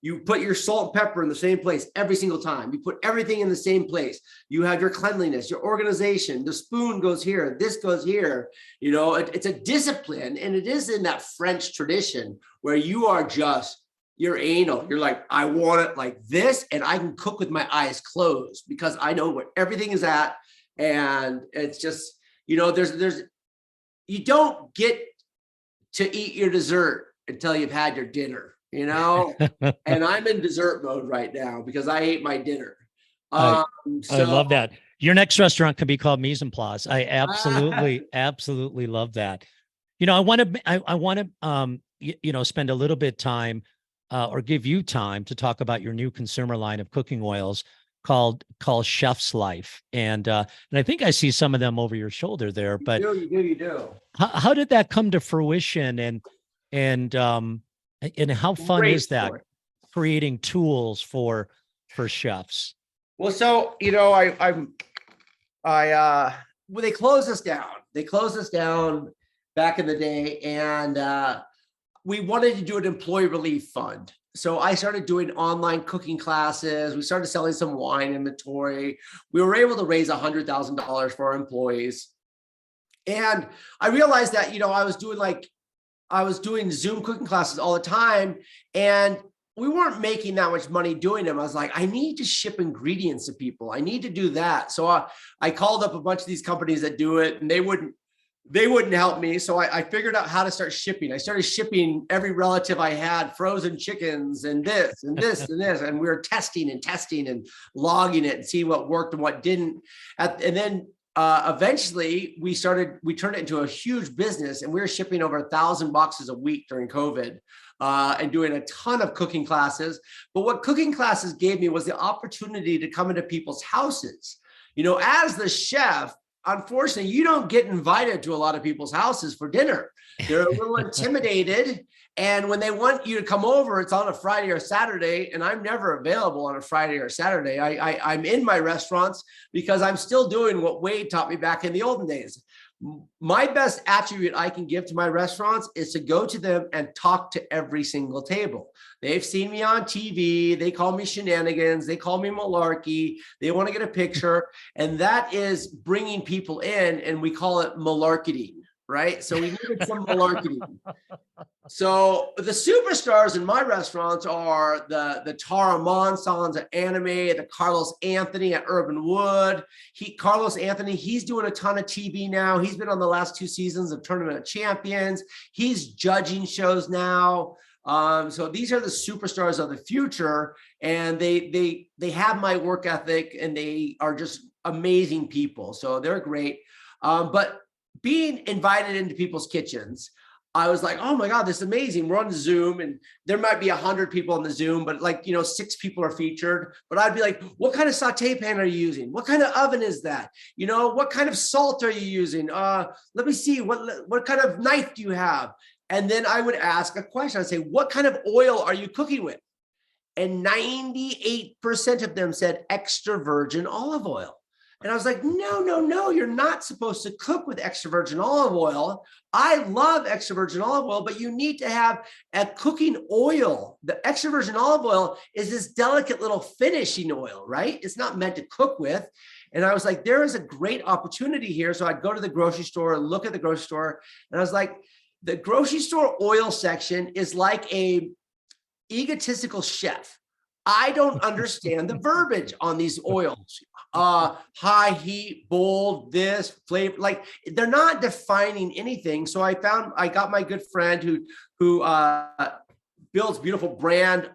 you put your salt and pepper in the same place every single time. You put everything in the same place. You have your cleanliness, your organization. The spoon goes here. This goes here. It's a discipline, and it is in that French tradition where you're anal. You're like, I want it like this, and I can cook with my eyes closed because I know where everything is at. And it's just, there's, you don't get to eat your dessert until you've had your dinner, and I'm in dessert mode right now because I ate my dinner. I So love that. Your next restaurant could be called Mise en Place. I absolutely love that. I want to spend a little bit time or give you time to talk about your new consumer line of cooking oils called Chef's Life. And I think I see some of them over your shoulder there, but you do. how did that come to fruition, and how fun Great is that story. creating tools for chefs? Well, so well, they closed us down. They closed us down back in the day, and we wanted to do an employee relief fund. So I started doing online cooking classes. We started selling some wine inventory. We were able to raise $100,000 for our employees. And I realized that, I was doing Zoom cooking classes all the time, and we weren't making that much money doing them. I was like, I need to ship ingredients to people. I need to do that. So I called up a bunch of these companies that do it, and they wouldn't help me. So I figured out how to start shipping. I started shipping every relative I had frozen chickens and this and this and this. And we were testing and logging it and seeing what worked and what didn't. And then eventually we turned it into a huge business, and we were shipping over 1,000 boxes a week during COVID, and doing a ton of cooking classes. But what cooking classes gave me was the opportunity to come into people's houses. As the chef, unfortunately, you don't get invited to a lot of people's houses for dinner. They're a little intimidated. And when they want you to come over, it's on a Friday or Saturday, and I'm never available on a Friday or Saturday. I'm in my restaurants because I'm still doing what Wade taught me back in the olden days. My best attribute I can give to my restaurants is to go to them and talk to every single table. They've seen me on TV. They call me shenanigans. They call me malarkey. They want to get a picture. And that is bringing people in, and we call it malarketing, right? So we needed some malarketing. So the superstars in my restaurants are the Tara Monsons at Anime, the Carlos Anthony at Urban Wood. Carlos Anthony, he's doing a ton of TV now. He's been on the last 2 seasons of Tournament of Champions. He's judging shows now. So these are the superstars of the future, and they have my work ethic, and they are just amazing people. So they're great. But being invited into people's kitchens, I was like, oh my God, this is amazing. We're on Zoom, and there might be 100 people on the Zoom, but 6 people are featured. But I'd be like, what kind of saute pan are you using? What kind of oven is that? What kind of salt are you using? Let me see, what kind of knife do you have? And then I would ask a question. I'd say, what kind of oil are you cooking with? And 98% of them said extra virgin olive oil. And I was like, no, you're not supposed to cook with extra virgin olive oil. I love extra virgin olive oil, but you need to have a cooking oil. The extra virgin olive oil is this delicate little finishing oil, right? It's not meant to cook with. And I was like, there is a great opportunity here. So I'd go to the grocery store, look at the grocery store, and I was like, the grocery store oil section is like a egotistical chef. I don't understand the verbiage on these oils. High heat, bold, this flavor, like they're not defining anything. So I got my good friend who builds beautiful brand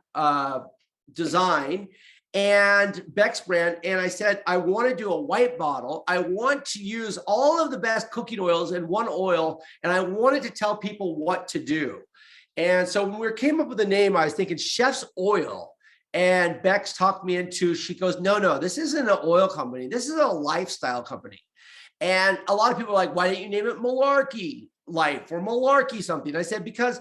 design and Beck's brand. And I said, I want to do a white bottle. I want to use all of the best cooking oils in one oil. And I wanted to tell people what to do. And so when we came up with the name, I was thinking Chef's Oil. And Bex talked me into, she goes, no, this isn't an oil company. This is a lifestyle company. And a lot of people are like, why didn't you name it Malarkey Life or Malarkey something? I said, because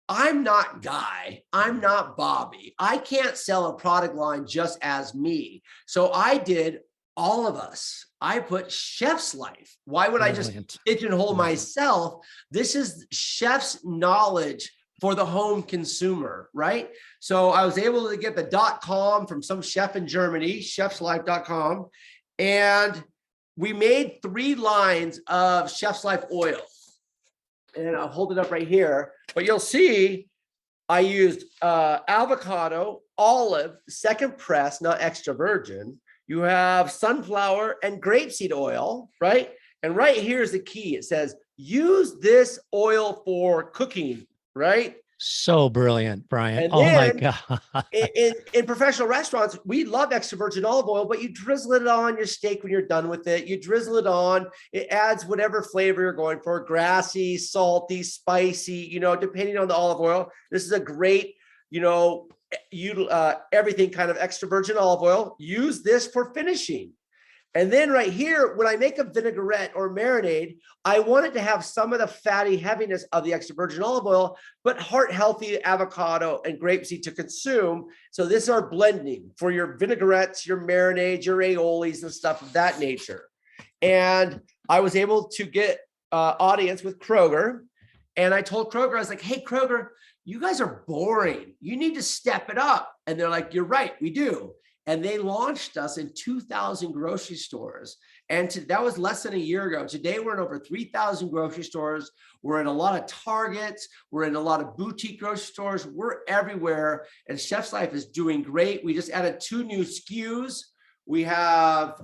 I'm not Guy. I'm not Bobby. I can't sell a product line just as me. So I did all of us. I put Chef's Life. Why would I just pigeonhole myself? This is chef's knowledge for the home consumer, right? So I was able to get the .com from some chef in Germany, chefslife.com, and we made 3 lines of Chef's Life oil. And I'll hold it up right here, but you'll see I used avocado, olive, second press, not extra virgin. you have sunflower and grapeseed oil, right? And right here is the key. It says, use this oil for cooking, right? So brilliant, Brian. And Oh my then God. in professional restaurants, we love extra virgin olive oil, but you drizzle it on your steak when you're done with it. You drizzle it on, it adds whatever flavor you're going for, grassy, salty, spicy, depending on the olive oil. This is a great, everything kind of extra virgin olive oil. Use this for finishing. And then right here, when I make a vinaigrette or marinade, I want it to have some of the fatty heaviness of the extra virgin olive oil, but heart healthy avocado and grapeseed to consume. So this is our blending for your vinaigrettes, your marinades, your aiolis and stuff of that nature. And I was able to get audience with Kroger. And I told Kroger, I was like, hey, Kroger, you guys are boring. You need to step it up. And they're like, you're right, we do. And they launched us in 2,000 grocery stores. And that was less than a year ago. Today, we're in over 3,000 grocery stores. We're in a lot of Targets. We're in a lot of boutique grocery stores. We're everywhere. And Chef's Life is doing great. We just added 2 new SKUs. We have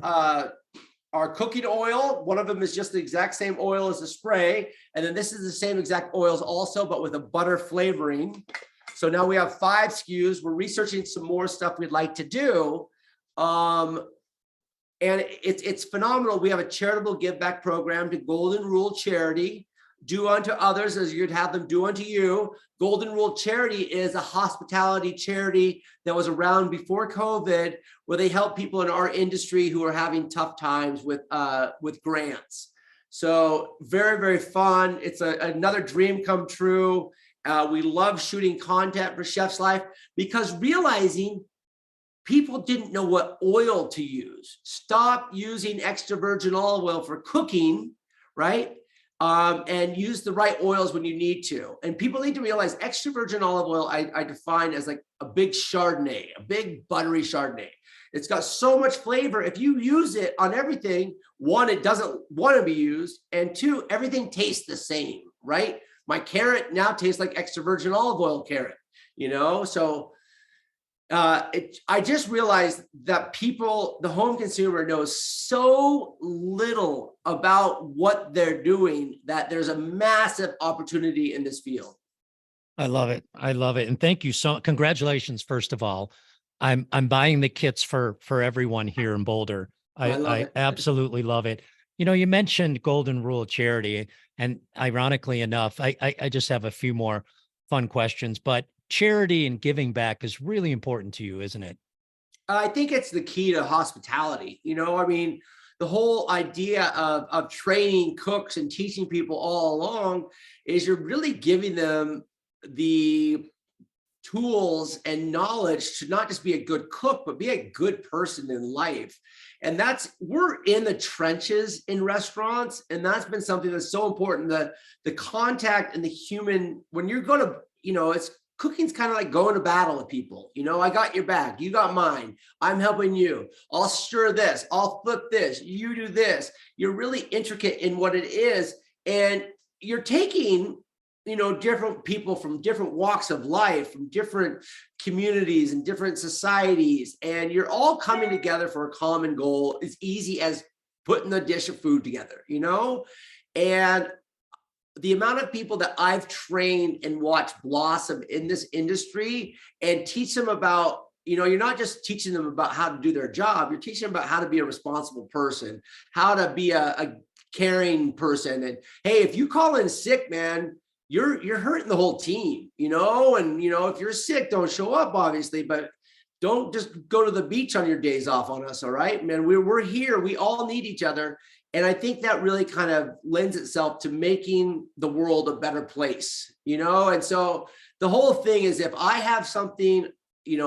our cooking oil. One of them is just the exact same oil as the spray. And then this is the same exact oils also, but with a butter flavoring. So now we have 5 SKUs. We're researching some more stuff we'd like to do. And it's phenomenal. We have a charitable give back program to Golden Rule Charity. Do unto others as you'd have them do unto you. Golden Rule Charity is a hospitality charity that was around before COVID, where they help people in our industry who are having tough times with grants. So very, very fun. It's another dream come true. We love shooting content for Chef's Life because realizing people didn't know what oil to use. Stop using extra virgin olive oil for cooking, right? And use the right oils when you need to. And people need to realize extra virgin olive oil, I define as like a big Chardonnay, a big buttery Chardonnay. It's got so much flavor. If you use it on everything, 1, it doesn't want to be used. And 2, everything tastes the same, right? My carrot now tastes like extra virgin olive oil carrot, So I just realized that the home consumer knows so little about what they're doing that there's a massive opportunity in this field. I love it. I love it. And thank you congratulations, first of all. I'm buying the kits for everyone here in Boulder. I absolutely love it. You mentioned Golden Rule Charity, and ironically enough, I just have a few more fun questions, but charity and giving back is really important to you, isn't it? I think it's the key to hospitality. The whole idea of training cooks and teaching people all along is you're really giving them the tools and knowledge to not just be a good cook, but be a good person in life. And we're in the trenches in restaurants. And that's been something that's so important, the contact and the human, when you're going to, cooking's kind of like going to battle with people. I got your back, you got mine, I'm helping you. I'll stir this, I'll flip this, you do this. You're really intricate in what it is. And you're taking different people from different walks of life, from different communities and different societies, and you're all coming together for a common goal as easy as putting a dish of food together, and the amount of people that I've trained and watched blossom in this industry and teach them about, you're not just teaching them about how to do their job, you're teaching them about how to be a responsible person, how to be a caring person. And hey, if you call in sick, man, you're hurting the whole team, and, if you're sick, don't show up, obviously, but don't just go to the beach on your days off on us. All right, man, we're here. We all need each other. And I think that really kind of lends itself to making the world a better place, and so the whole thing is, if I have something,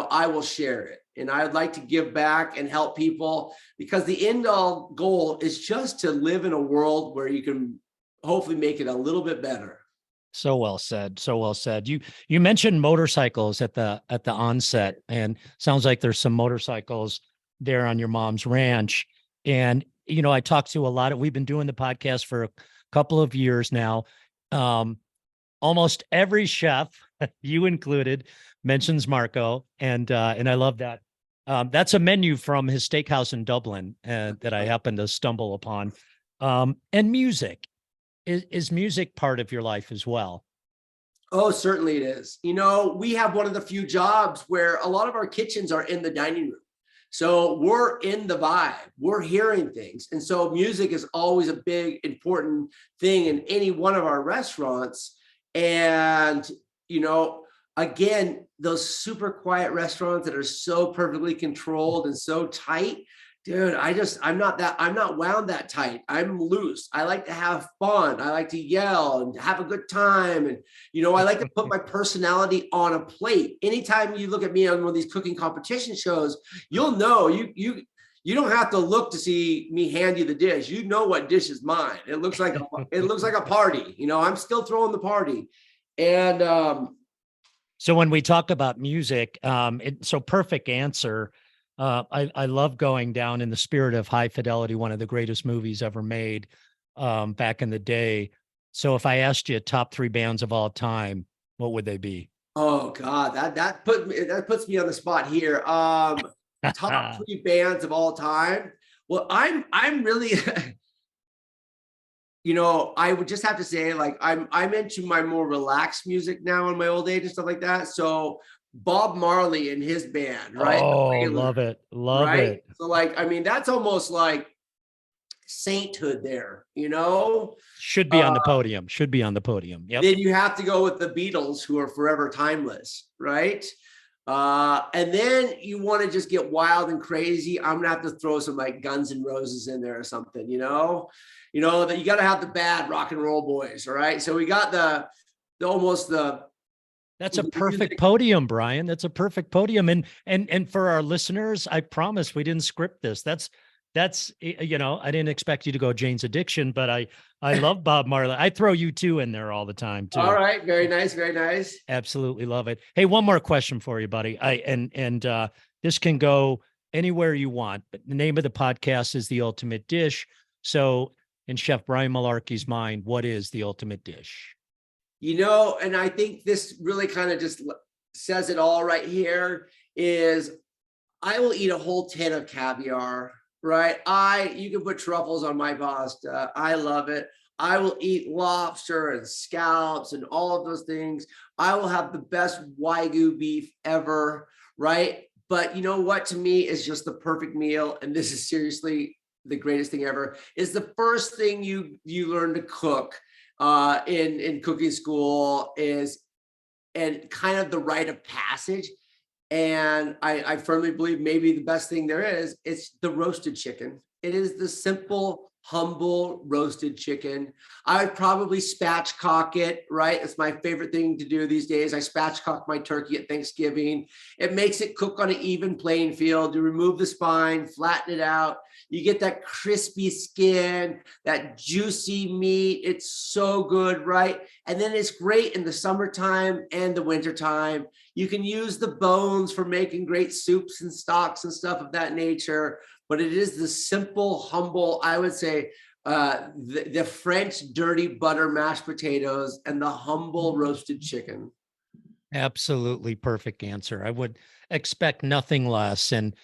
I will share it. And I'd like to give back and help people, because the end all goal is just to live in a world where you can hopefully make it a little bit better. So well said. So well said. You mentioned motorcycles at the onset, and sounds like there's some motorcycles there on your mom's ranch. And I talked to we've been doing the podcast for a couple of years now. Almost every chef, you included, mentions Marco, and I love that. That's a menu from his steakhouse in Dublin that I happened to stumble upon. And music. Is music part of your life as well? Oh, certainly it is. You know, we have one of the few jobs where a lot of our kitchens are in the dining room. So we're in the vibe, we're hearing things. And so music is always a big, important thing in any one of our restaurants. And, you know, again, those super quiet restaurants that are so perfectly controlled and so tight, dude, I'm not wound that tight. I'm loose. I like to have fun. I like to yell and have a good time. And, you know, I like to put my personality on a plate. Anytime you look at me on one of these cooking competition shows, you'll know you don't have to look to see me hand you the dish. You know what dish is mine. It looks like a party. You know, I'm still throwing the party. And so when we talk about music, so perfect answer. I love going down in the spirit of High Fidelity, one of the greatest movies ever made back in the day. So if I asked you top 3 bands of all time, what would they be? Oh God, that puts me on the spot here. Top 3 bands of all time. Well, I'm really, you know, I would just have to say, like, I'm into my more relaxed music now in my old age and stuff like that. So Bob Marley and his band, right? Oh, love it. Love it. So like, I mean, that's almost like sainthood there, you know? Should be on the podium. Should be on the podium. Yep. Then you have to go with the Beatles, who are forever timeless, right? And then you want to just get wild and crazy. I'm gonna have to throw some like Guns N' Roses in there or something, you know that you got to have the bad rock and roll boys, all right? So we got the That's a perfect podium, Brian. That's a perfect podium. And for our listeners, I promise we didn't script this. That's you know, I didn't expect you to go Jane's Addiction, but I love Bob Marley. I throw you two in there all the time too. All right, very nice, very nice. Absolutely love it. Hey, one more question for you, buddy. This can go anywhere you want, but the name of the podcast is The Ultimate Dish. So, in Chef Brian Malarkey's mind, what is the ultimate dish? You know, and I think this really kind of just says it all right here is I will eat a whole tin of caviar, right? You can put truffles on my pasta. I love it. I will eat lobster and scallops and all of those things. I will have the best Wagyu beef ever, right? But you know what, to me is just the perfect meal. And this is seriously the greatest thing ever, is the first thing you learn to cook in cooking school and kind of the rite of passage. And I firmly believe maybe the best thing there is, it's the roasted chicken. It is the simple, humble roasted chicken. I would probably spatchcock it, right? It's my favorite thing to do these days. I spatchcock my turkey at Thanksgiving. It makes it cook on an even playing field. You remove the spine, flatten it out. You get that crispy skin, that juicy meat. It's so good, right? And then it's great in the summertime and the wintertime. You can use the bones for making great soups and stocks and stuff of that nature. But it is the simple, humble, I would say, the French dirty butter mashed potatoes and the humble roasted chicken. Absolutely perfect answer. I would expect nothing less. And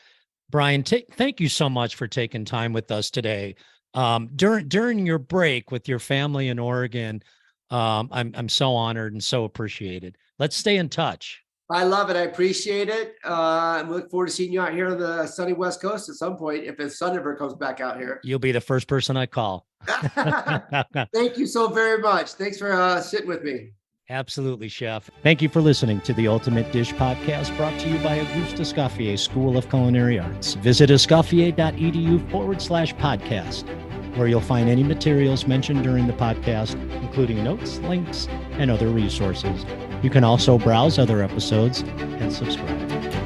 Brian, thank you so much for taking time with us today. During your break with your family in Oregon, I'm so honored and so appreciated. Let's stay in touch. I love it. I appreciate it. I look forward to seeing you out here on the sunny West Coast at some point, if the sun ever comes back out here. You'll be the first person I call. Thank you so very much. Thanks for sitting with me. Absolutely, Chef. Thank you for listening to the Ultimate Dish Podcast, brought to you by Auguste Escoffier School of Culinary Arts. Visit escoffier.edu/podcast, where you'll find any materials mentioned during the podcast, including notes, links, and other resources. You can also browse other episodes and subscribe.